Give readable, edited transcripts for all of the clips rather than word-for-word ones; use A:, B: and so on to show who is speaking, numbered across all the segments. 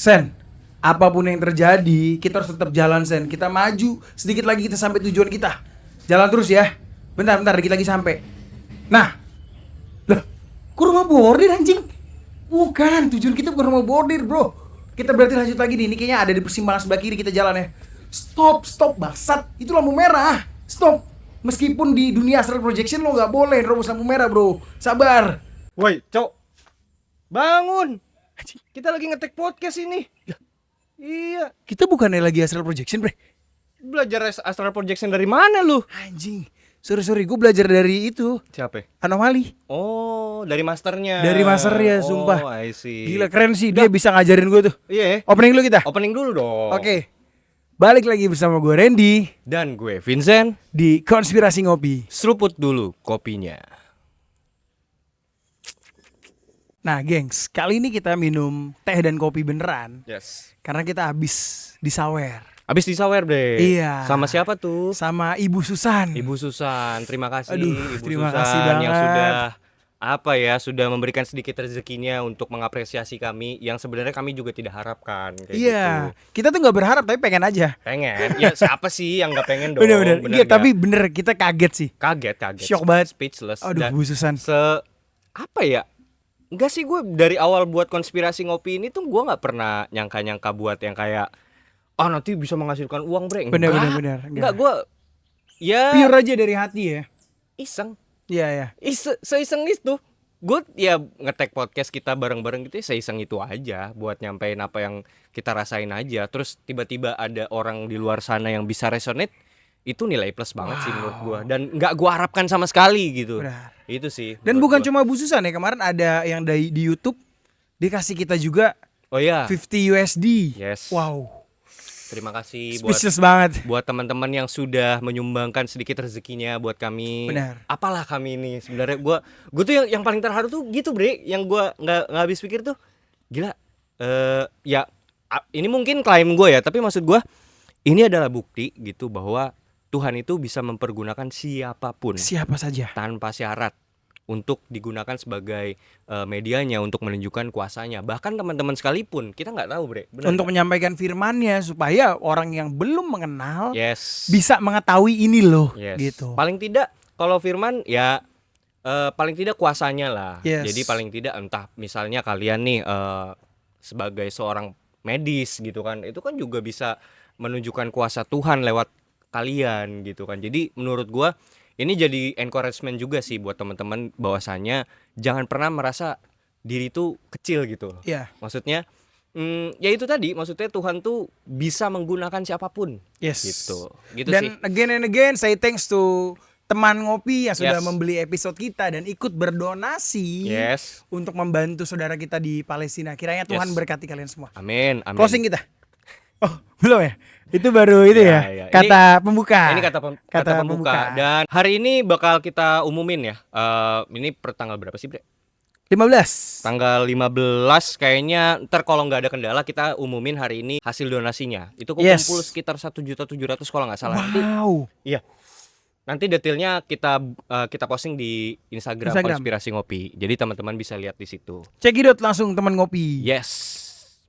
A: Sen, apapun yang terjadi, kita harus tetap jalan, Sen. Kita maju, sedikit lagi kita sampai tujuan kita. Jalan terus ya. Bentar, dikit lagi sampai. Nah, loh, kok rumah bordir anjing? Bukan, tujuan kita bukan rumah bordir, bro. Kita berarti lanjut lagi nih, ini kayaknya ada di persimpangan sebelah kiri kita jalan ya. Stop, bangsat. Itu lampu merah. Stop. Meskipun di dunia astral projection lo gak boleh nerobos lampu merah, bro. Sabar.
B: Woi, Cok. Bangun. Kita lagi ngetek podcast ini. Iya.
A: Kita bukannya lagi astral projection, bre.
B: Belajar astral projection dari mana lu?
A: Anjing. Sorry, gue belajar dari itu.
B: Siapa?
A: Anomali.
B: Oh, dari masternya.
A: Dari masternya, sumpah.
B: Oh, I see.
A: Gila, keren sih, dia bisa ngajarin gue tuh.
B: Iya.
A: Opening dulu kita.
B: Opening dulu dong.
A: Oke. Balik lagi bersama gue Randy
B: Dan gue Vincent.
A: di Konspirasi Ngopi.
B: Seruput dulu kopinya.
A: Nah, gengs, kali ini kita minum teh dan kopi beneran
B: Yes.
A: karena kita habis disawer
B: Abis disawer deh.
A: Iya.
B: Sama siapa tuh?
A: sama Ibu Susan.
B: Ibu Susan. Terima kasih.
A: Aduh,
B: Ibu
A: terima
B: Susan
A: kasih
B: yang
A: banget.
B: sudah memberikan sedikit rezekinya untuk mengapresiasi kami yang sebenarnya kami juga tidak harapkan kayak
A: Iya,
B: gitu.
A: kita tuh nggak berharap tapi pengen aja.
B: Pengen. Ya siapa sih yang nggak pengen dong?
A: Bener. Iya,
B: nggak?
A: tapi bener kita kaget sih.
B: kaget.
A: Shock banget.
B: Speechless.
A: Aduh,
B: Dan
A: Bu Susan.
B: apa ya? Enggak sih, gue dari awal buat konspirasi ngopi ini tuh gue nggak pernah nyangka buat yang kayak nanti bisa menghasilkan uang, bre.
A: Bener.
B: Enggak, gue ya
A: Pure aja dari hati ya.
B: iseng.
A: Iya.
B: Seiseng itu. Gue ya ngetek podcast kita bareng-bareng gitu ya, seiseng itu aja buat nyampein apa yang kita rasain aja. Terus tiba-tiba ada orang di luar sana yang bisa resonate, itu nilai plus banget sih menurut gue. Dan nggak gue harapkan sama sekali gitu.
A: Benar.
B: Itu sih.
A: Dan
B: menurut
A: bukan
B: gua.
A: cuma Bu Susan ya, kemarin ada yang di YouTube dikasih kita juga
B: Oh ya.
A: 50 USD.
B: Yes.
A: Wow.
B: Terima kasih
A: Speechless banget.
B: buat teman-teman yang sudah menyumbangkan sedikit rezekinya buat kami.
A: Benar.
B: Apalah kami ini sebenarnya gue tuh yang paling terharu tuh gitu, bre. Yang gue nggak habis pikir tuh gila. Ini mungkin klaim gue ya, tapi maksud gue ini adalah bukti gitu bahwa Tuhan itu bisa mempergunakan siapapun
A: Siapa saja.
B: tanpa syarat untuk digunakan sebagai medianya untuk menunjukkan kuasanya. Bahkan teman-teman sekalipun kita nggak tahu, bre. Benar
A: Untuk
B: nggak?
A: menyampaikan firman-Nya supaya orang yang belum mengenal
B: Yes.
A: bisa mengetahui ini loh,
B: Yes.
A: gitu.
B: Paling tidak kalau firman ya paling tidak kuasanya lah.
A: Yes.
B: Jadi paling tidak entah misalnya kalian nih sebagai seorang medis gitu kan, itu kan juga bisa menunjukkan kuasa Tuhan lewat kalian gitu kan. Jadi menurut gua ini jadi encouragement juga sih buat teman-teman bahwasanya jangan pernah merasa diri tuh kecil gitu.
A: Iya.
B: Maksudnya ya itu tadi, maksudnya Tuhan tuh bisa menggunakan siapapun.
A: Yes.
B: Gitu
A: Dan
B: sih.
A: again and again say thanks to teman ngopi yang sudah
B: Yes.
A: membeli episode kita dan ikut berdonasi
B: Yes.
A: untuk membantu saudara kita di Palestina. Kiranya Tuhan
B: Yes.
A: berkati kalian semua.
B: Amin.
A: Closing kita. Oh, belum ya? Itu baru itu ya.
B: Ya.
A: Kata pembuka.
B: Ini kata pembuka. Dan hari ini bakal kita umumin ya. Ini per tanggal berapa sih, bre?
A: 15.
B: Tanggal 15 kayaknya. Ntar kalau nggak ada kendala kita umumin hari ini hasil donasinya. Itu
A: Yes.
B: kumpul sekitar 1.700.000 kalau nggak salah. Nanti,
A: Wow.
B: iya. Nanti detailnya kita posting di Instagram Konspirasi Ngopi. Jadi teman-teman bisa lihat di situ.
A: Cekidot langsung teman ngopi.
B: Yes.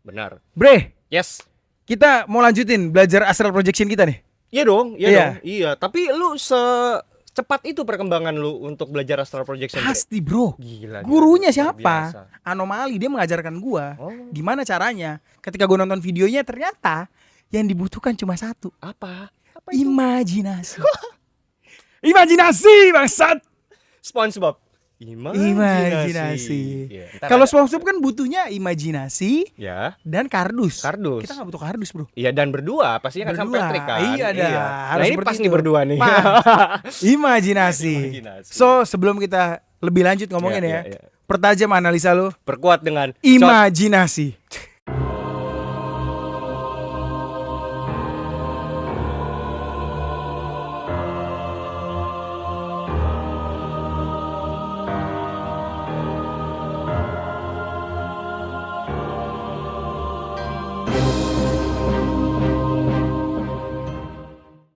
B: Benar.
A: Bre,
B: Yes.
A: kita mau lanjutin belajar astral projection kita nih.
B: Iya dong,
A: Iya.
B: dong. Iya, tapi lu secepat itu perkembangan lu untuk belajar astral projection. Bre?
A: Pasti, bro.
B: Gila.
A: Gurunya
B: luar
A: siapa?
B: biasa.
A: Anomali, dia mengajarkan gua.
B: Oh.
A: Gimana caranya? Ketika gua nonton videonya ternyata yang dibutuhkan cuma satu.
B: Apa? itu?
A: Imajinasi. Imajinasi, bangsat.
B: SpongeBob.
A: Imajinasi.
B: Iya, ntar
A: Kalau
B: ada-
A: SpongeBob kan butuhnya imajinasi
B: ya,
A: dan kardus.
B: kardus.
A: Kita nggak butuh kardus, bro.
B: Iya, dan berdua pastinya kan sama
A: Berdua.
B: Patrick kan.
A: Iya, dah.
B: Nah,
A: Harus
B: ini
A: seperti
B: pas
A: itu.
B: nih berdua nih.
A: Imajinasi.
B: Imajinasi.
A: So, sebelum kita lebih lanjut ngomongin
B: Iya,
A: ya,
B: iya.
A: pertajam analisa lo.
B: Perkuat dengan
A: Imajinasi.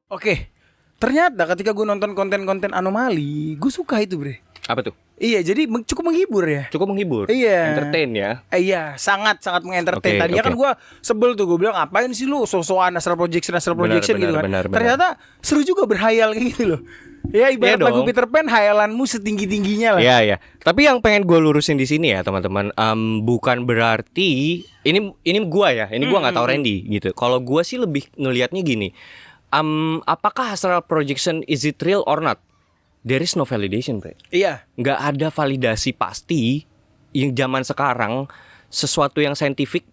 A: Oke, ternyata ketika gue nonton konten-konten anomali, gue suka itu, bre.
B: apa tuh?
A: Iya, jadi cukup menghibur ya.
B: Cukup menghibur,
A: Iya.
B: entertain ya.
A: Iya, sangat mengentertain.
B: Oke,
A: Tadinya kan
B: oke.
A: gue sebel tuh, gue bilang ngapain sih lu so-soan astral projection
B: Benar,
A: gitu kan.
B: benar.
A: Ternyata seru juga berhayal kayak gitu loh. Ya ibarat
B: Iya
A: lagu
B: dong.
A: Peter Pan, hayalanmu setinggi-tingginya lah.
B: Iya ya. Tapi yang pengen gue lurusin di sini ya teman-teman, bukan berarti ini gua ya, ini gua nggak tahu Randy gitu. Kalau gua sih lebih ngelihatnya gini, apakah astral projection is it real or not? There is no validation, Bre.
A: Iya.
B: Nggak ada validasi pasti yang zaman sekarang sesuatu yang saintifik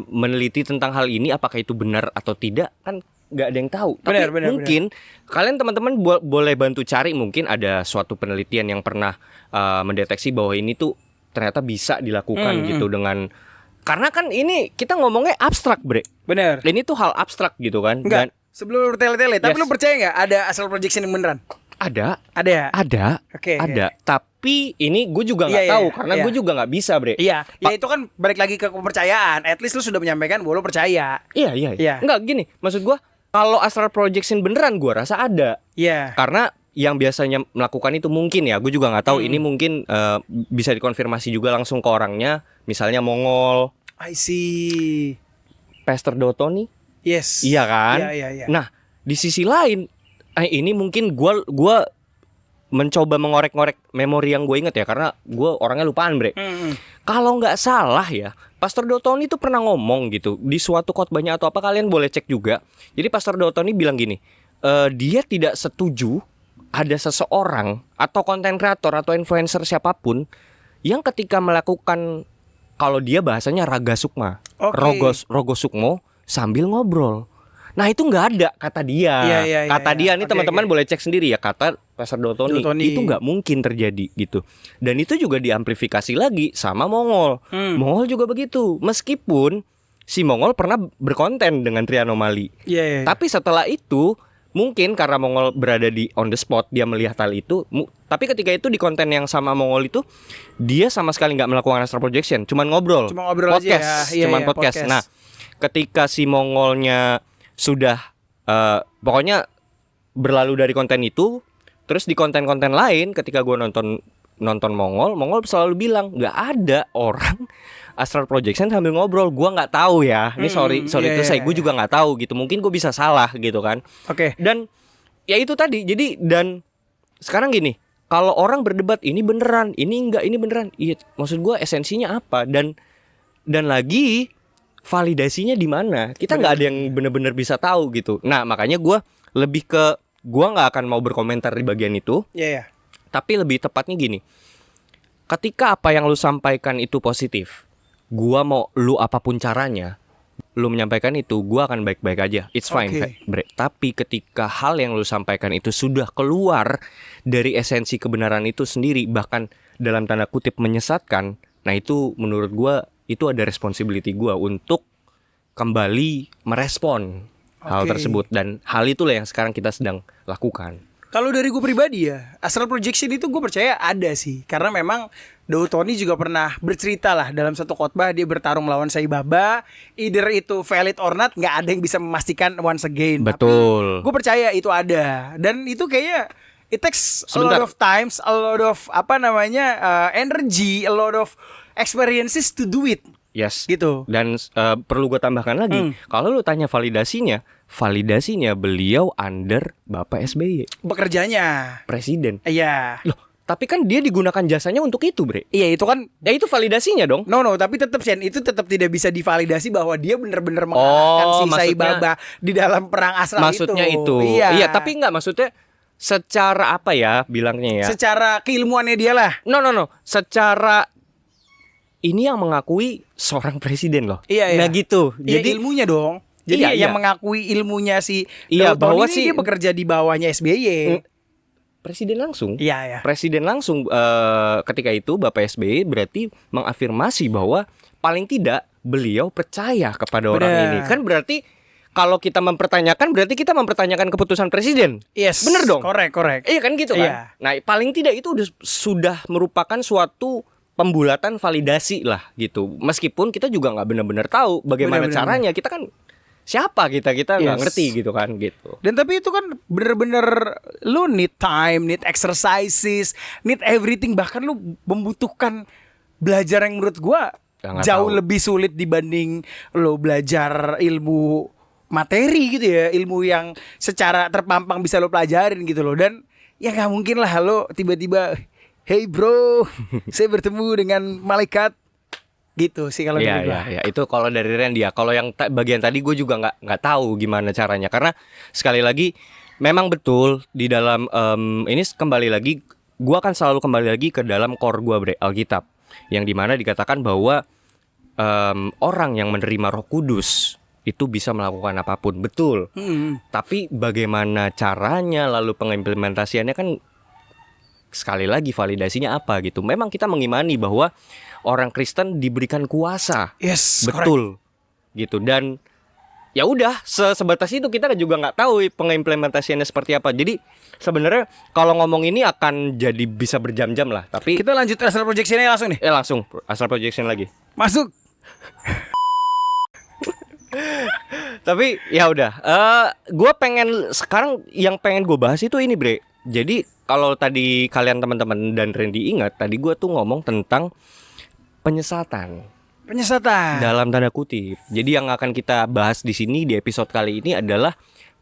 B: meneliti tentang hal ini apakah itu benar atau tidak kan nggak ada yang tahu. Tapi
A: Benar,
B: mungkin kalian teman-teman boleh bantu cari, mungkin ada suatu penelitian yang pernah mendeteksi bahwa ini tuh ternyata bisa dilakukan gitu dengan, karena kan ini kita ngomongnya abstrak, Bre.
A: Bener.
B: Ini tuh hal abstrak gitu kan.
A: Enggak. Sebelum lu bertele-tele, tapi
B: Yes.
A: lu percaya nggak ada astral projection yang beneran?
B: Ada.
A: Ada. Oke.
B: Ada. Tapi ini gue juga nggak
A: Iya,
B: tahu
A: iya,
B: karena
A: iya.
B: gue juga nggak bisa, Bre.
A: Iya, ya itu kan balik lagi ke kepercayaan. At least lu sudah menyampaikan bahwa lu percaya.
B: Iya.
A: Iya.
B: Enggak gini, maksud gua kalau astral projection beneran gua rasa ada.
A: Iya.
B: Karena yang biasanya melakukan itu mungkin ya, gue juga nggak tahu ini mungkin bisa dikonfirmasi juga langsung ke orangnya, misalnya Mongol,
A: I see.
B: Pastor Dotoni.
A: Yes.
B: Iya kan?
A: Iya.
B: Nah, di sisi lain ini mungkin gua mencoba mengorek-ngorek memori yang gue inget ya, karena gue orangnya lupaan, Bre. Kalau nggak salah ya, Pastor Dotoni itu pernah ngomong gitu di suatu khotbahnya atau apa, kalian boleh cek juga. Jadi Pastor Dotoni bilang gini, dia tidak setuju ada seseorang atau konten kreator atau influencer siapapun yang ketika melakukan, kalau dia bahasanya raga sukma,
A: Oke.
B: rogo sukmo sambil ngobrol. Nah itu nggak ada kata dia.
A: Iya,
B: Kata
A: iya.
B: dia nih
A: Oke,
B: teman-teman
A: oke.
B: boleh cek sendiri ya, kata Pastor Dotoni.
A: Dotoni.
B: Itu nggak mungkin terjadi gitu. Dan itu juga diamplifikasi lagi sama Mongol. Mongol juga begitu. Meskipun si Mongol pernah berkonten dengan Trianomali.
A: Iya.
B: Tapi setelah itu mungkin karena Mongol berada di on the spot, dia melihat hal itu. Tapi ketika itu di konten yang sama Mongol itu, dia sama sekali nggak melakukan astral projection, cuman ngobrol.
A: Cuma ngobrol
B: podcast,
A: aja ya. Iya,
B: cuman
A: iya,
B: podcast.
A: podcast.
B: Nah, ketika si Mongolnya sudah pokoknya berlalu dari konten itu, terus di konten-konten lain ketika gue nonton Mongol selalu bilang nggak ada orang astral projection sambil ngobrol. Gua nggak tahu ya. Ini sorry
A: iya,
B: itu
A: iya,
B: saya gue
A: iya.
B: juga nggak tahu gitu. Mungkin gue bisa salah gitu kan.
A: Oke.
B: Dan ya itu tadi. Jadi dan sekarang gini, kalau orang berdebat ini beneran, ini enggak, ini beneran. Iya, maksud gue esensinya apa? Dan lagi validasinya di mana? Kita nggak ada yang bener-bener bisa tahu gitu. Nah makanya gue lebih ke, gue nggak akan mau berkomentar di bagian itu.
A: Iya.
B: Tapi lebih tepatnya gini, ketika apa yang lu sampaikan itu positif, gua mau lu apapun caranya, lu menyampaikan itu, gua akan baik-baik aja. It's fine,
A: Oke.
B: Bre. Tapi ketika hal yang lu sampaikan itu sudah keluar dari esensi kebenaran itu sendiri, bahkan dalam tanda kutip menyesatkan, nah itu menurut gua itu ada responsibility gua untuk kembali merespon hal
A: Oke.
B: tersebut, dan hal itulah yang sekarang kita sedang lakukan.
A: Kalau dari gue pribadi ya, astral projection itu gue percaya ada sih. Karena memang Dotoni juga pernah bercerita lah dalam satu khotbah, dia bertarung melawan Sai Baba. Either itu valid or not, nggak ada yang bisa memastikan once again.
B: Betul.
A: Gue percaya itu ada. Dan itu kayaknya it takes a
B: Sebentar.
A: lot of times, a lot of energy, a lot of experiences to do it.
B: Yes.
A: Gitu.
B: Dan perlu gue tambahkan lagi, kalau lu tanya validasinya beliau under Bapak SBY,
A: Bekerjanya.
B: presiden.
A: Iya.
B: Loh, tapi kan dia digunakan jasanya untuk itu, Bre.
A: Iya itu kan.
B: Ya itu validasinya dong.
A: No, tapi tetap Sen, itu tetap tidak bisa divalidasi bahwa dia benar-benar mengalahkan si Sai
B: maksudnya-
A: Baba di dalam perang astral
B: Maksudnya itu.
A: Iya.
B: Iya, tapi enggak, maksudnya secara apa ya bilangnya ya?
A: Secara keilmuannya dia lah.
B: No. Secara ini yang mengakui seorang presiden loh.
A: Iya.
B: Nah gitu.
A: Iya,
B: Jadi
A: ilmunya dong. Jadi
B: Iya,
A: yang
B: iya.
A: mengakui ilmunya si
B: Iya,
A: Dotoni
B: bahwa
A: ini
B: si-
A: dia bekerja di bawahnya SBY.
B: presiden langsung.
A: Iya.
B: Presiden langsung ketika itu Bapak SBY berarti mengafirmasi bahwa paling tidak beliau percaya kepada orang
A: Benar.
B: ini. Kan berarti kalau kita mempertanyakan berarti kita mempertanyakan keputusan presiden.
A: Yes.
B: Bener dong?
A: Correct.
B: Iya kan gitu kan.
A: Iya.
B: Nah, paling tidak itu sudah merupakan suatu pembulatan validasi lah gitu. Meskipun kita juga nggak benar-benar tahu bagaimana
A: Benar.
B: caranya. Kita kan siapa kita nggak
A: Yes.
B: ngerti gitu kan gitu.
A: Dan tapi itu kan bener-bener lu need time, need exercises, need everything. Bahkan lu membutuhkan belajar yang menurut gua
B: Ya, nggak
A: jauh
B: tahu.
A: lebih sulit dibanding lu belajar ilmu materi gitu ya, ilmu yang secara terpampang bisa lo pelajarin gitu loh. Dan ya nggak mungkin lah lo tiba-tiba, hey bro, saya bertemu dengan malaikat gitu sih kalau
B: Iya
A: menurut gua.
B: ya itu kalau dari Randy ya. Kalau yang bagian tadi gue juga nggak tahu gimana caranya, karena sekali lagi memang betul di dalam ini kembali lagi gue akan selalu kembali lagi ke dalam core gue bre, Alkitab, yang dimana dikatakan bahwa orang yang menerima Roh Kudus itu bisa melakukan apapun, betul. Tapi bagaimana caranya lalu pengimplementasiannya kan sekali lagi validasinya apa gitu. Memang kita mengimani bahwa orang Kristen diberikan kuasa.
A: Yes,
B: Betul. Gitu. Dan ya udah sebatas itu, kita juga nggak tahu pengimplementasiannya seperti apa. Jadi sebenarnya kalau ngomong ini akan jadi bisa berjam-jam lah. Tapi
A: Kita lanjut astral projection-nya langsung nih.
B: langsung astral projection lagi.
A: Masuk.
B: Tapi ya udah, gue pengen sekarang yang pengen gue bahas itu ini bre. Jadi kalau tadi kalian teman-teman dan Randy ingat, tadi gue tuh ngomong tentang penyesatan
A: Penyesatan.
B: dalam tanda kutip. Jadi yang akan kita bahas di sini di episode kali ini adalah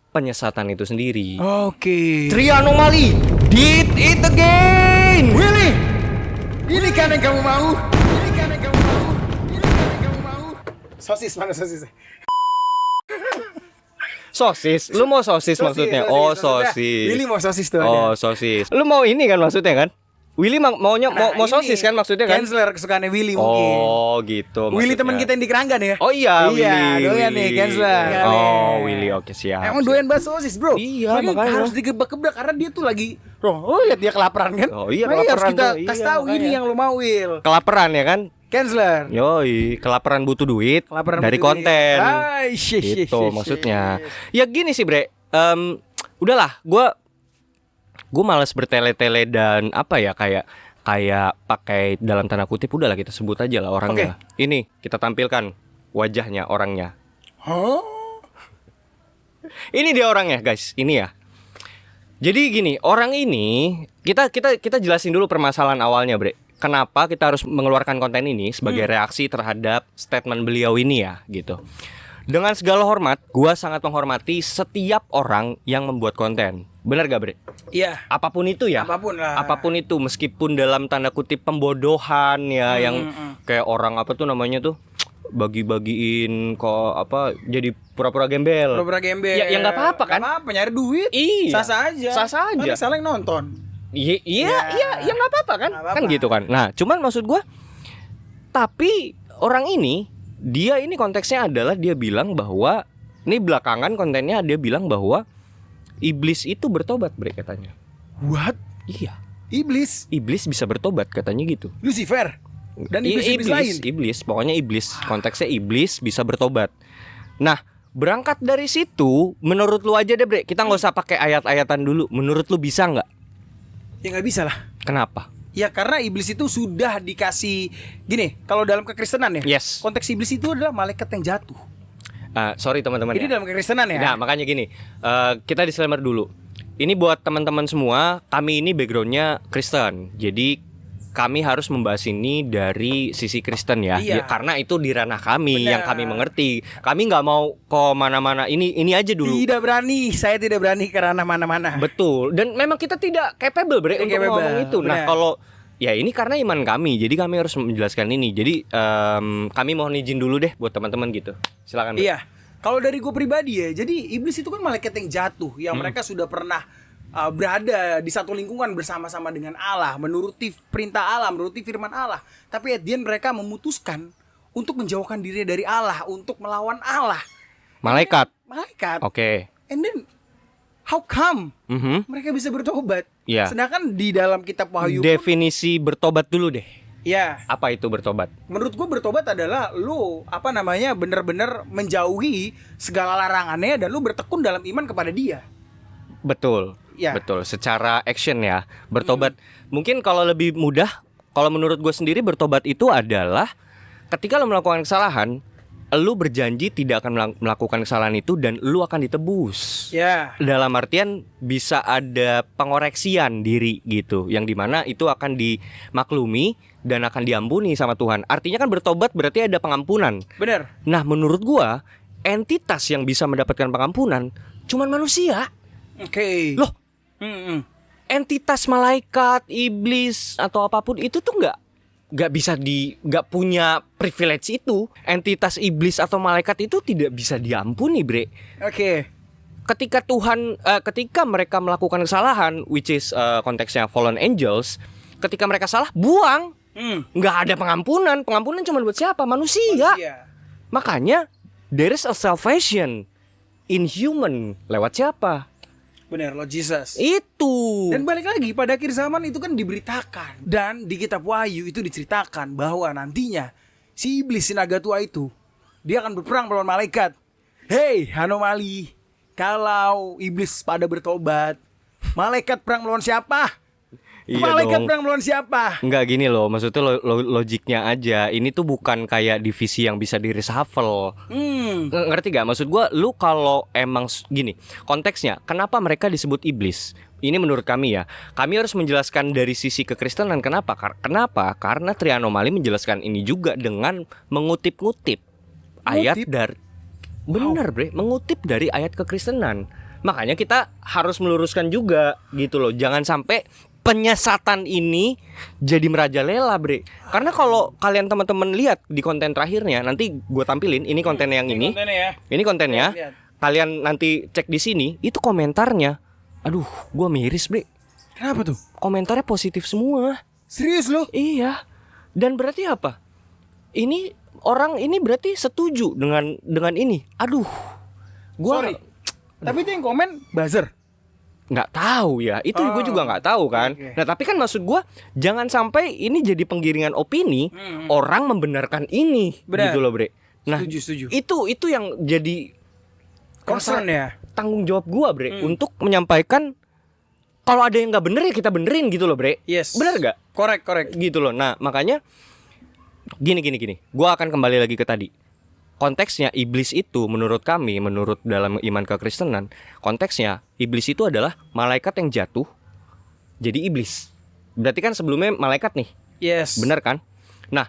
B: penyesatan itu sendiri.
A: Oke.
B: Trianomali did it again.
A: Willy, ini kan yang kamu mau. Ini kan yang kamu mau. Ini kan yang kamu mau. Sosis mana sosis?
B: Sosis, lu mau sosis maksudnya? Oh sosis.
A: Willy mau sosis tuh
B: Oh
A: ada.
B: sosis. Lu mau ini kan maksudnya kan? Willy maunya
A: Nah,
B: mau
A: ini
B: sosis kan maksudnya kan?
A: Canceler kesukaannya Willy mungkin.
B: Oh gitu.
A: Willy
B: maksudnya.
A: teman kita yang di Keranggan ya.
B: Oh iya,
A: Iya, doyan nih, Canceler.
B: Oh Willy, oke siap.
A: Emang
B: siap.
A: doyan banget sosis bro.
B: Iya, makanya.
A: harus digebrak-gebrak karena dia tuh lagi. Oh lihat dia kelaparan kan.
B: Oh, iya,
A: Makanya harus
B: kelaparan
A: kita
B: tuh, iya,
A: kasih tahu ini
B: makanya.
A: yang lo mau Will.
B: Kelaparan ya kan?
A: Canceler.
B: Yoi, kelaparan butuh duit
A: Kelaparan
B: dari
A: butuh duit.
B: konten.
A: Ay, shit,
B: Gitu maksudnya. Ya gini sih bre, udahlah, gue malas bertele-tele dan apa ya kayak pakai dalam tanda kutip, udahlah kita sebut aja lah orangnya. Ini kita tampilkan wajahnya orangnya.
A: Hah?
B: Ini dia orangnya guys, ini ya. Jadi gini, orang ini kita jelasin dulu permasalahan awalnya bre. Kenapa kita harus mengeluarkan konten ini sebagai reaksi terhadap statement beliau ini ya gitu. Dengan segala hormat, gua sangat menghormati setiap orang yang membuat konten. Benar gak bre?
A: Iya.
B: Apapun itu ya.
A: Apapun lah.
B: Apapun itu, meskipun dalam tanda kutip pembodohan ya, yang kayak orang apa tuh namanya tuh, bagi-bagiin kok apa jadi pura-pura gembel.
A: Pura-pura gembel.
B: Ya nggak apa-apa kan?
A: Nggak apa-apa, nyari duit.
B: Iya.
A: Sah-sah aja.
B: Sah-sah aja.
A: Kan salah yang nonton.
B: Iya, nggak apa-apa kan?
A: Nggak apa-apa.
B: Kan gitu kan. Nah, cuman maksud gua, tapi orang ini, dia ini konteksnya adalah dia bilang bahwa ini belakangan kontennya dia bilang bahwa iblis itu bertobat bre katanya.
A: What?
B: Iya,
A: Iblis?
B: iblis bisa bertobat katanya gitu.
A: Lucifer? Dan iblis-iblis lain?
B: Iblis, pokoknya iblis. Konteksnya iblis bisa bertobat. Nah, berangkat dari situ, menurut lu aja deh bre, kita nggak usah pakai ayat-ayatan dulu. Menurut lu bisa nggak?
A: Ya nggak bisa lah.
B: Kenapa?
A: Ya karena iblis itu sudah dikasih. Gini, kalau dalam kekristenan ya,
B: Yes.
A: konteks iblis itu adalah malaikat yang jatuh.
B: Sorry teman-teman
A: Ini
B: ya.
A: dalam kekristenan ya.
B: Nah makanya gini, kita disclaimer dulu. Ini buat teman-teman semua, kami ini backgroundnya Kristen. Jadi kami harus membahas ini dari sisi Kristen ya.
A: Iya.
B: Ya, karena itu di ranah kami,
A: Benar.
B: yang kami mengerti. Kami nggak mau ke mana-mana. Ini aja dulu.
A: Tidak berani, saya tidak berani ke ranah mana-mana.
B: Betul. Dan memang kita tidak capable bre
A: Tidak
B: untuk
A: capable,
B: ngomong itu. Nah
A: benar.
B: kalau ya ini karena iman kami, jadi kami harus menjelaskan ini. Jadi kami mohon izin dulu deh buat teman-teman gitu. Silakan. Bre.
A: Iya. Kalau dari gue pribadi ya, jadi iblis itu kan malaikat yang jatuh, yang mereka sudah pernah berada di satu lingkungan bersama-sama dengan Allah, menuruti perintah Allah, menuruti firman Allah. Tapi at the end mereka memutuskan untuk menjauhkan diri dari Allah, untuk melawan Allah.
B: Malaikat.
A: Malaikat.
B: Oke.
A: And then how come
B: Mhm.
A: mereka bisa bertobat?
B: Iya.
A: Sedangkan di dalam kitab Wahyu pun,
B: Definisi bertobat dulu deh.
A: ya,
B: Apa itu bertobat?
A: menurut gue bertobat adalah lu benar-benar menjauhi segala larangannya dan lu bertekun dalam iman kepada Dia.
B: Betul.
A: Ya.
B: Betul. Secara action ya. Bertobat. Mungkin kalau lebih mudah, kalau menurut gue sendiri bertobat itu adalah ketika lo melakukan kesalahan, lu berjanji tidak akan melakukan kesalahan itu dan lu akan ditebus.
A: Ya.
B: Dalam artian bisa ada pengoreksian diri gitu, yang dimana itu akan dimaklumi dan akan diampuni sama Tuhan. Artinya kan bertobat berarti ada pengampunan.
A: Bener.
B: Nah menurut gua entitas yang bisa mendapatkan pengampunan cuman manusia.
A: Oke.
B: Loh,
A: entitas
B: entitas malaikat, iblis atau apapun itu tuh nggak punya privilege itu. Entitas iblis atau malaikat itu tidak bisa diampuni, bre.
A: Oke.
B: Ketika mereka melakukan kesalahan, which is konteksnya fallen angels, ketika mereka salah, buang. Nggak ada pengampunan. Pengampunan cuma buat siapa? Manusia. Makanya there is a salvation in human. Lewat siapa?
A: Bener, Lord Jesus.
B: Itu.
A: Dan balik lagi, pada akhir zaman itu kan diberitakan. Dan di kitab Wahyu itu diceritakan bahwa nantinya si iblis, si naga tua itu, dia akan berperang melawan malaikat. Hei anomali, kalau iblis pada bertobat, malaikat perang melawan siapa?
B: Iya
A: Malaikat
B: dong.
A: perang melawan siapa?
B: Enggak gini loh, maksudnya logiknya aja. Ini tuh bukan kayak divisi yang bisa di reshuffle. Ngerti gak? Maksud gua, lu kalau emang gini, konteksnya, kenapa mereka disebut iblis? Ini menurut kami ya. Kami harus menjelaskan dari sisi kekristenan. Kenapa? Kenapa? Karena Trianomali menjelaskan ini juga dengan mengutip-ngutip ayat dari bener bre, mengutip dari ayat kekristenan. Makanya kita harus meluruskan juga gitu loh. Jangan sampai penyesatan ini jadi merajalela, bre. Karena kalau kalian teman-teman lihat di konten terakhirnya, nanti gue tampilin ini konten yang ini. Ini kontennya.
A: Lihat.
B: Kalian nanti cek di sini, itu komentarnya. Aduh, gue miris, bre.
A: Kenapa tuh?
B: Komentarnya positif semua.
A: Serius lo?
B: Iya. Dan berarti apa? Ini orang ini berarti setuju dengan ini. Aduh.
A: Sorry. Tapi itu yang komen buzzer.
B: Nggak tahu ya, itu gue juga nggak tahu kan.
A: Okay.
B: Nah tapi kan maksud gue, jangan sampai ini jadi penggiringan opini, orang membenarkan ini.
A: Benar.
B: Gitu loh bre. Nah
A: Setuju.
B: itu yang jadi
A: Concern ya.
B: tanggung jawab gue bre, untuk menyampaikan kalau ada yang nggak bener ya kita benerin gitu loh bre.
A: Yes.
B: Bener gak?
A: Correct.
B: Gitu loh. Nah makanya gini, gue akan kembali lagi ke tadi. Konteksnya iblis itu menurut kami, menurut dalam iman kekristenan, konteksnya iblis itu adalah malaikat yang jatuh jadi iblis. Berarti kan sebelumnya malaikat nih.
A: Yes.
B: Bener kan? Nah,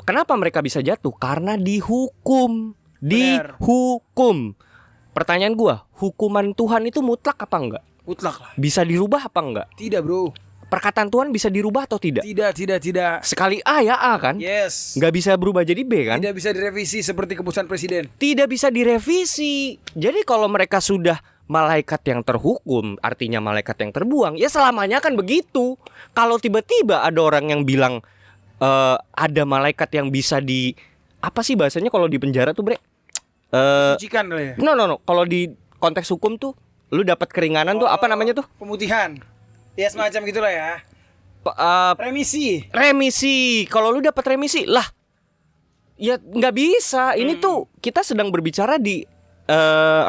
B: kenapa mereka bisa jatuh? Karena dihukum.
A: Bener.
B: Dihukum. Pertanyaan gua, hukuman Tuhan itu mutlak apa enggak?
A: Mutlak lah.
B: Bisa dirubah apa enggak?
A: Tidak bro.
B: Perkataan Tuhan bisa dirubah atau tidak?
A: Tidak.
B: Sekali A ya A kan?
A: Yes.
B: Nggak bisa berubah jadi B kan?
A: Tidak bisa direvisi seperti keputusan presiden.
B: Tidak bisa direvisi. Jadi kalau mereka sudah malaikat yang terhukum, artinya malaikat yang terbuang, ya selamanya kan begitu. Kalau tiba-tiba ada orang yang bilang ada malaikat yang bisa di apa sih bahasanya kalau di penjara tuh bre?
A: Sucikan lah ya.
B: No. Kalau di konteks hukum tuh, lu dapat keringanan tuh apa namanya tuh?
A: Pemutihan. Ya semacam gitulah ya. Remisi.
B: Kalau lu dapat remisi lah, ya nggak bisa. Ini tuh kita sedang berbicara di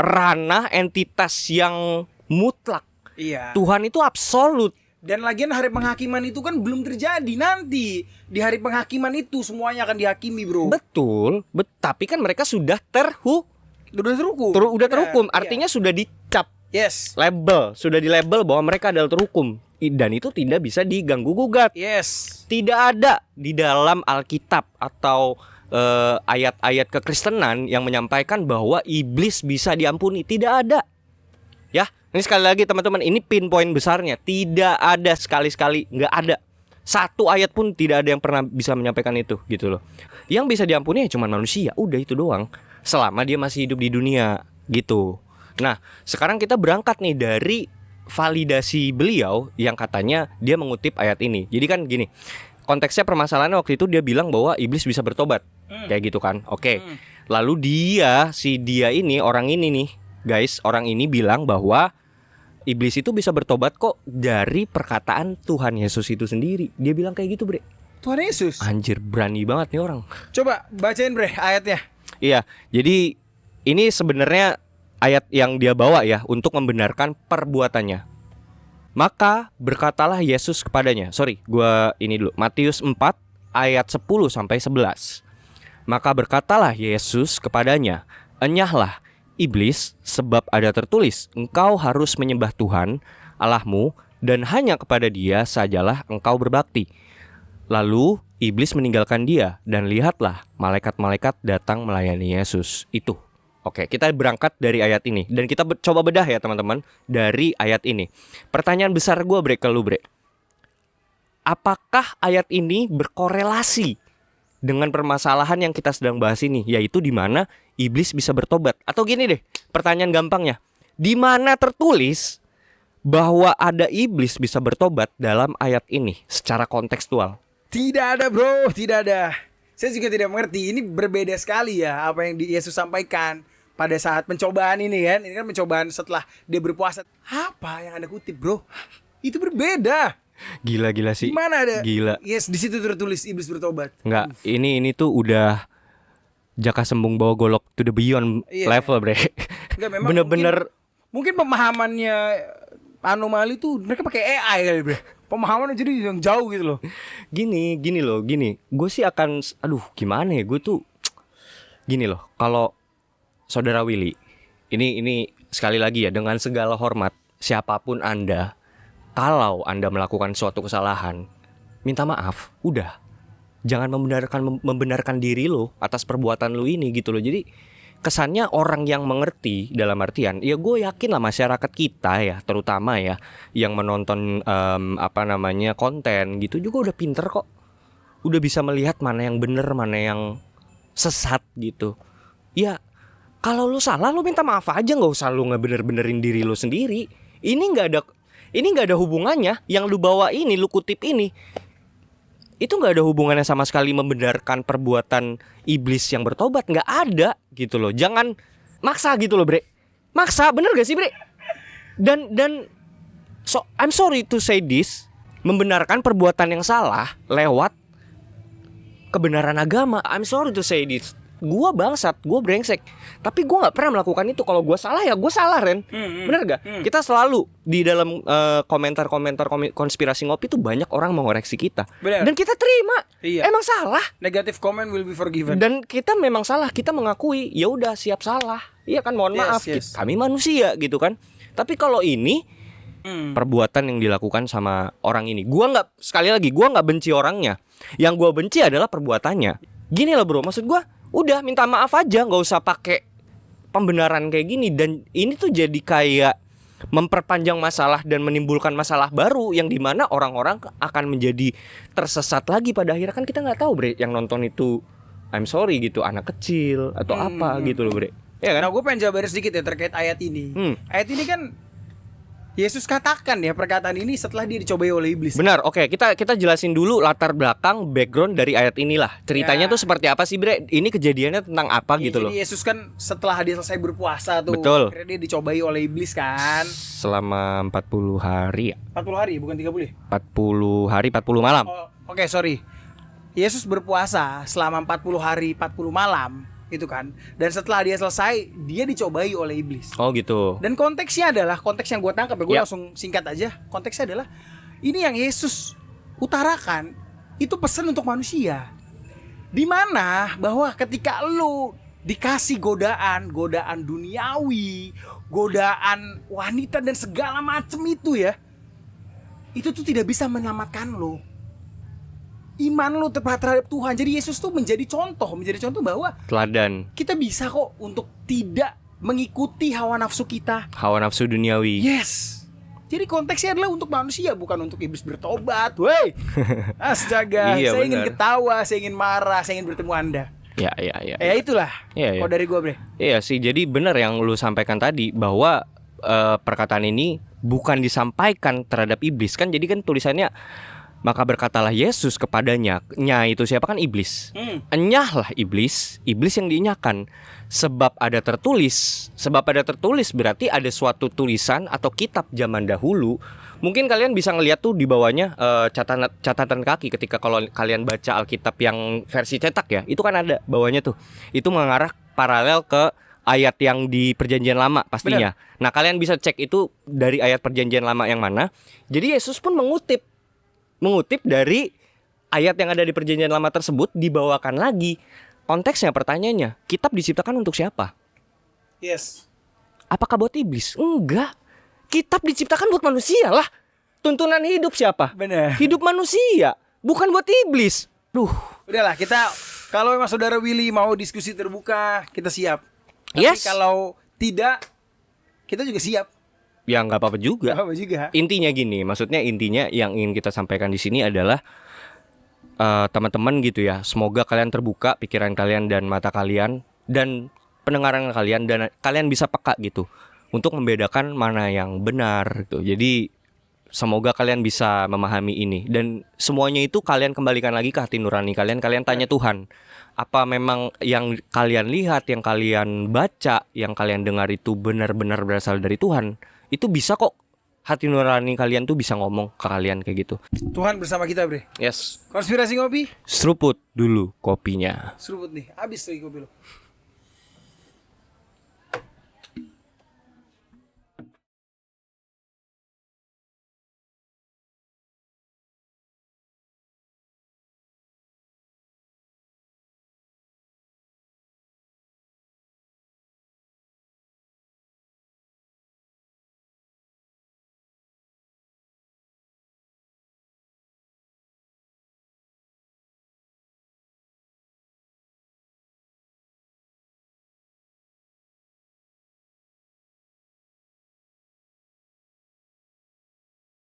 B: ranah entitas yang mutlak.
A: Iya.
B: Tuhan itu absolut.
A: Dan lagian hari penghakiman itu kan belum terjadi. Nanti di hari penghakiman itu semuanya akan dihakimi bro.
B: Betul. Tapi kan mereka sudah
A: Udah terhukum.
B: udah terhukum.
A: Iya.
B: Artinya sudah dicap
A: Yes.
B: sudah dilabel bahwa mereka adalah terhukum. Dan itu tidak bisa diganggu gugat.
A: Yes.
B: Tidak ada di dalam Alkitab atau ayat-ayat kekristenan yang menyampaikan bahwa iblis bisa diampuni. Tidak ada. Ya, ini sekali lagi teman-teman, ini pinpoint besarnya. Tidak ada sekali-sekali, nggak ada. Satu ayat pun tidak ada yang pernah bisa menyampaikan itu, gitu loh. Yang bisa diampuni ya cuma manusia, udah itu doang. Selama dia masih hidup di dunia, gitu. Nah, sekarang kita berangkat nih dari validasi beliau yang katanya dia mengutip ayat ini. Jadi kan gini, konteksnya permasalahannya waktu itu dia bilang bahwa iblis bisa bertobat. Kayak gitu kan. Oke. Lalu dia ini orang ini nih, guys, orang ini bilang bahwa iblis itu bisa bertobat kok dari perkataan Tuhan Yesus itu sendiri. Dia bilang kayak gitu, bre.
A: Tuhan Yesus.
B: Anjir, berani banget nih orang.
A: Coba bacain bre ayatnya.
B: Iya, jadi ini sebenarnya ayat yang dia bawa ya untuk membenarkan perbuatannya. Maka berkatalah Yesus kepadanya. Sorry, gua ini dulu. Matius 4 ayat 10 sampai 11. Maka berkatalah Yesus kepadanya, "Enyahlah, iblis, sebab ada tertulis, engkau harus menyembah Tuhan Allahmu, dan hanya kepada Dia sajalah engkau berbakti." Lalu iblis meninggalkan dia, dan lihatlah malaikat-malaikat datang melayani Yesus. Itu. Oke, kita berangkat dari ayat ini, dan kita coba bedah ya teman-teman dari ayat ini. Pertanyaan besar gue Bre, ke lu Bre, apakah ayat ini berkorelasi dengan permasalahan yang kita sedang bahas ini, yaitu di mana iblis bisa bertobat? Atau gini deh, pertanyaan gampangnya, di mana tertulis bahwa ada iblis bisa bertobat dalam ayat ini secara kontekstual?
A: Tidak ada bro, tidak ada. Saya juga tidak mengerti. Ini berbeda sekali ya apa yang Yesus sampaikan pada saat pencobaan ini kan. Ini kan pencobaan setelah dia berpuasa. Apa yang Anda kutip bro? Itu berbeda.
B: Gila sih.
A: Mana ada?
B: Gila.
A: Yes, di situ tertulis iblis bertobat.
B: Enggak, ini tuh udah Jaka Sembung bawa golok to the beyond level, Bre.
A: Enggak, memang
B: bener-bener
A: mungkin pemahamannya anomali tuh mereka pakai AI kali, Bre. Pemahamannya jadi yang jauh gitu loh.
B: Gini loh. Gue sih akan, gimana ya? Gue tuh gini loh. Kalau Saudara Willy, ini sekali lagi ya, dengan segala hormat, siapapun Anda, kalau Anda melakukan suatu kesalahan, minta maaf, udah. Jangan membenarkan diri lo atas perbuatan lo ini gitu loh. Jadi kesannya orang yang mengerti, dalam artian, ya gue yakin lah masyarakat kita ya, terutama ya yang menonton konten gitu juga udah pinter kok. Udah bisa melihat mana yang bener, mana yang sesat gitu. Ya kalau lu salah lu minta maaf aja, nggak usah lu ngebener-benerin diri lu sendiri. Ini nggak ada hubungannya. Yang lu bawa ini, lu kutip ini, itu nggak ada hubungannya sama sekali membenarkan perbuatan iblis yang bertobat. Nggak ada gitu loh. Jangan maksa gitu loh Bre. Maksa, bener gak sih Bre? Dan I'm sorry to say this, membenarkan perbuatan yang salah lewat kebenaran agama. I'm sorry to say this. Gue bangsat, gue brengsek, tapi gue gak pernah melakukan itu. Kalau gue salah ya gue salah, Ren. Bener gak? Kita selalu di dalam komentar-komentar konspirasi ngopi tuh banyak orang mengoreksi kita.
A: Bener.
B: Dan kita terima.
A: Iya.
B: Emang salah.
A: Negative comment will be forgiven.
B: Dan kita memang salah, kita mengakui. Ya udah, siap salah. Iya kan, mohon maaf.
A: Yes.
B: Kami manusia gitu kan. Tapi kalau ini perbuatan yang dilakukan sama orang ini, sekali lagi gue nggak benci orangnya. Yang gue benci adalah perbuatannya. Gini loh bro, maksud gue, udah minta maaf aja, nggak usah pakai pembenaran kayak gini. Dan ini tuh jadi kayak memperpanjang masalah dan menimbulkan masalah baru yang dimana orang-orang akan menjadi tersesat lagi pada akhirnya. Kan kita nggak tahu Bre, yang nonton itu I'm sorry gitu, anak kecil atau apa gitu loh Bre. Ya kan?
A: Nah gue pengen jabarin sedikit ya terkait ayat ini. Ayat ini kan Yesus katakan ya perkataan ini setelah dia dicobai oleh iblis.
B: Benar, oke, kita jelasin dulu latar belakang background dari ayat inilah. Ceritanya tuh seperti apa sih Bre? Ini kejadiannya tentang apa gitu loh.
A: Jadi Yesus kan setelah dia selesai berpuasa tuh,
B: betul,
A: akhirnya dia dicobai oleh iblis kan.
B: Selama 40 hari ya?
A: 40 hari bukan 30 ya?
B: 40 hari 40 malam.
A: Oke, sorry. Yesus berpuasa selama 40 hari 40 malam itu kan. Dan setelah dia selesai, dia dicobai oleh iblis.
B: Oh gitu.
A: Dan konteksnya adalah, konteks yang gue tangkap ya, gue langsung singkat aja. Konteksnya adalah ini yang Yesus utarakan itu pesan untuk manusia. Dimana bahwa ketika lu dikasih godaan duniawi, godaan wanita dan segala macam itu ya, itu tuh tidak bisa menyelamatkan lu. Iman lu terhadap Tuhan. Jadi Yesus tuh menjadi contoh bahwa
B: teladan.
A: Kita bisa kok untuk tidak mengikuti hawa nafsu kita,
B: hawa nafsu duniawi.
A: Yes. Jadi konteksnya adalah untuk manusia, bukan untuk iblis bertobat. Wey, astaga, saya ingin ketawa, saya ingin marah, saya ingin bertemu Anda.
B: Ya.
A: Ya itulah.
B: Ya.
A: Kalau dari gua Bre.
B: Iya sih, jadi benar yang lu sampaikan tadi bahwa perkataan ini bukan disampaikan terhadap iblis kan. Jadi kan tulisannya, maka berkatalah Yesus kepadanya. Nya itu siapa kan? Iblis. Enyahlah iblis yang diinyakan. Sebab ada tertulis berarti ada suatu tulisan atau kitab zaman dahulu. Mungkin kalian bisa ngeliat tuh di bawahnya catatan kaki ketika kalau kalian baca Alkitab yang versi cetak ya. Itu kan ada bawahnya tuh. Itu mengarah paralel ke ayat yang di Perjanjian Lama pastinya. Bener. Nah kalian bisa cek itu dari ayat Perjanjian Lama yang mana. Jadi Yesus pun mengutip dari ayat yang ada di Perjanjian Lama tersebut, dibawakan lagi konteksnya pertanyaannya, kitab diciptakan untuk siapa?
A: Yes.
B: Apakah buat iblis? Enggak. Kitab diciptakan buat manusia lah. Tuntunan hidup siapa?
A: Bener.
B: Hidup manusia, bukan buat iblis. Duh.
A: Udahlah, kita kalau memang saudara Willy mau diskusi terbuka, kita siap. Tapi
B: Yes.
A: kalau tidak, kita juga siap.
B: Ya nggak apa-apa juga.
A: Gak apa juga.
B: Intinya gini, maksudnya intinya yang ingin kita sampaikan di sini adalah teman-teman gitu ya. Semoga kalian terbuka pikiran kalian dan mata kalian dan pendengaran kalian dan kalian bisa peka gitu untuk membedakan mana yang benar gitu. Jadi semoga kalian bisa memahami ini dan semuanya itu kalian kembalikan lagi ke hati nurani kalian. Kalian tanya Tuhan, apa memang yang kalian lihat, yang kalian baca, yang kalian dengar itu benar-benar berasal dari Tuhan? Itu bisa kok. Hati nurani kalian tuh bisa ngomong ke kalian kayak gitu.
A: Tuhan bersama kita, Bre.
B: Yes.
A: Konspirasi ngopi?
B: Seruput dulu kopinya.
A: Seruput nih, habis lagi kopi lo.